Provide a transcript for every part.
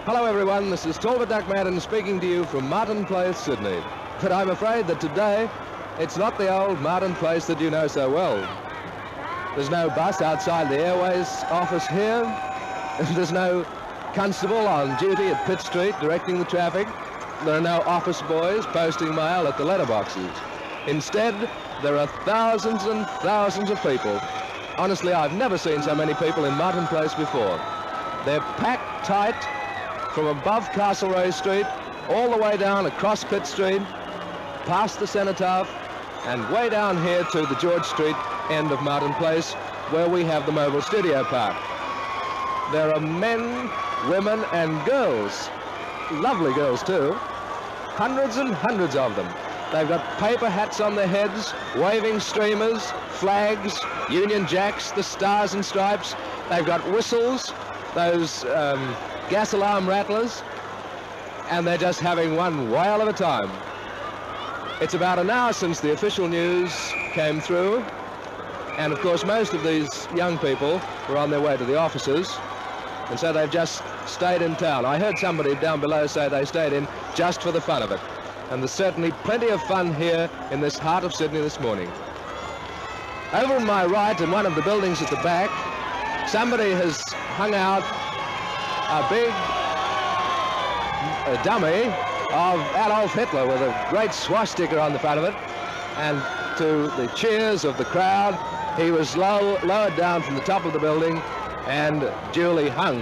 Hello everyone, this is Talbot Duck Madden speaking to you from Martin Place, Sydney. But I'm afraid that today, it's not the old Martin Place that you know so well. There's no bus outside the Airways office here. There's no constable on duty at Pitt Street directing the traffic. There are no office boys posting mail at the letterboxes. Instead, there are thousands and thousands of people. Honestly, I've never seen so many people in Martin Place before. They're packed tight from above Castlereagh Street, all the way down across Pitt Street, past the Cenotaph, and way down here to the George Street end of Martin Place, where we have the Mobile Studio Park. There are men, women, and girls, lovely girls too, hundreds and hundreds of them. They've got paper hats on their heads, waving streamers, flags, Union Jacks, the Stars and Stripes. They've got whistles, those gas alarm rattlers, and they're just having one whale of a time. It's about an hour since the official news came through, and of course most of these young people were on their way to the offices, and so they've just stayed in town. I heard somebody down below say they stayed in just for the fun of it, and there's certainly plenty of fun here in this heart of Sydney this morning. Over on my right, in one of the buildings at the back, somebody has hung out a big dummy of Adolf Hitler with a great swastika on the front of it, and to the cheers of the crowd, he was lowered down from the top of the building and duly hung.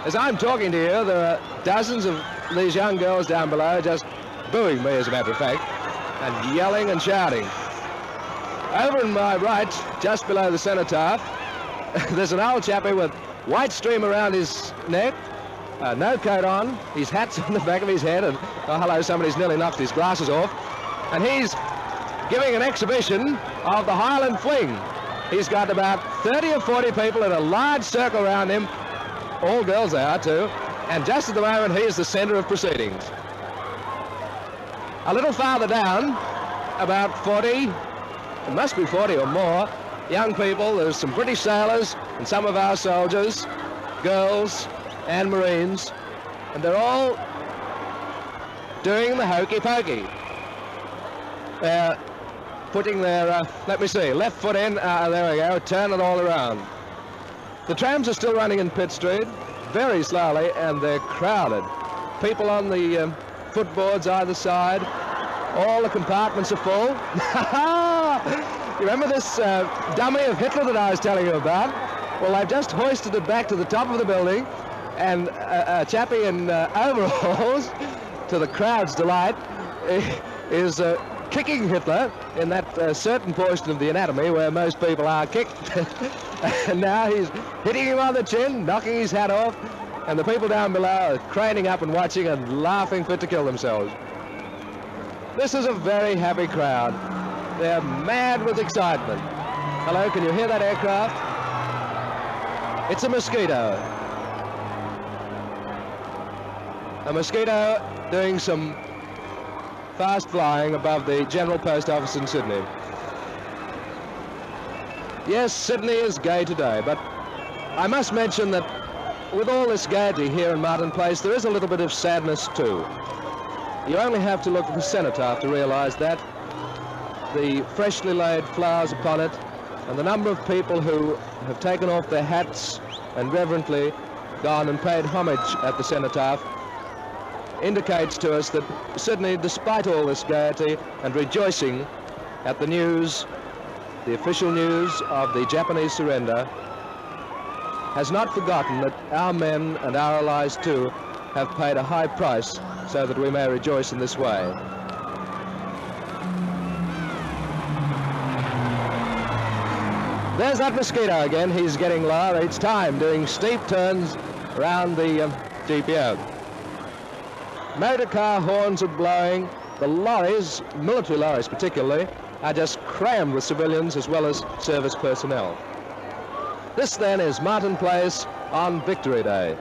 As I'm talking to you, there are dozens of these young girls down below just booing me, as a matter of fact, and yelling and shouting. Over on my right, just below the Cenotaph, there's an old chappie with white stream around his neck, no coat on, his hat's on the back of his head, and oh hello, somebody's nearly knocked his glasses off, and he's giving an exhibition of the Highland Fling. He's got about 30 or 40 people in a large circle around him, all girls they are too, and just at the moment he's the centre of proceedings. A little farther down, about 40, it must be 40 or more, young people. There's some British sailors and some of our soldiers, girls and Marines, and they're all doing the hokey pokey. They're putting their, let me see, left foot in, there we go, turn it all around. The trams are still running in Pitt Street, very slowly, and they're crowded. People on the footboards either side, all the compartments are full. You remember this dummy of Hitler that I was telling you about? Well, they've just hoisted it back to the top of the building, and a chappie in overalls, to the crowd's delight, is kicking Hitler in that certain portion of the anatomy where most people are kicked. And now he's hitting him on the chin, knocking his hat off, and the people down below are craning up and watching and laughing fit to kill themselves. This is a very happy crowd. They're mad with excitement. Hello, can you hear that aircraft? It's a Mosquito. A Mosquito doing some fast flying above the General Post Office in Sydney. Yes, Sydney is gay today, but I must mention that with all this gaiety here in Martin Place, there is a little bit of sadness too. You only have to look at the Cenotaph to realise that. The freshly laid flowers upon it, and the number of people who have taken off their hats and reverently gone and paid homage at the Cenotaph indicates to us that Sydney, despite all this gaiety and rejoicing at the news, the official news of the Japanese surrender, has not forgotten that our men and our allies too have paid a high price so that we may rejoice in this way. There's that Mosquito again. He's getting lower each time, doing steep turns around the GPO. Motor car horns are blowing. The lorries, military lorries particularly, are just crammed with civilians as well as service personnel. This then is Martin Place on Victory Day.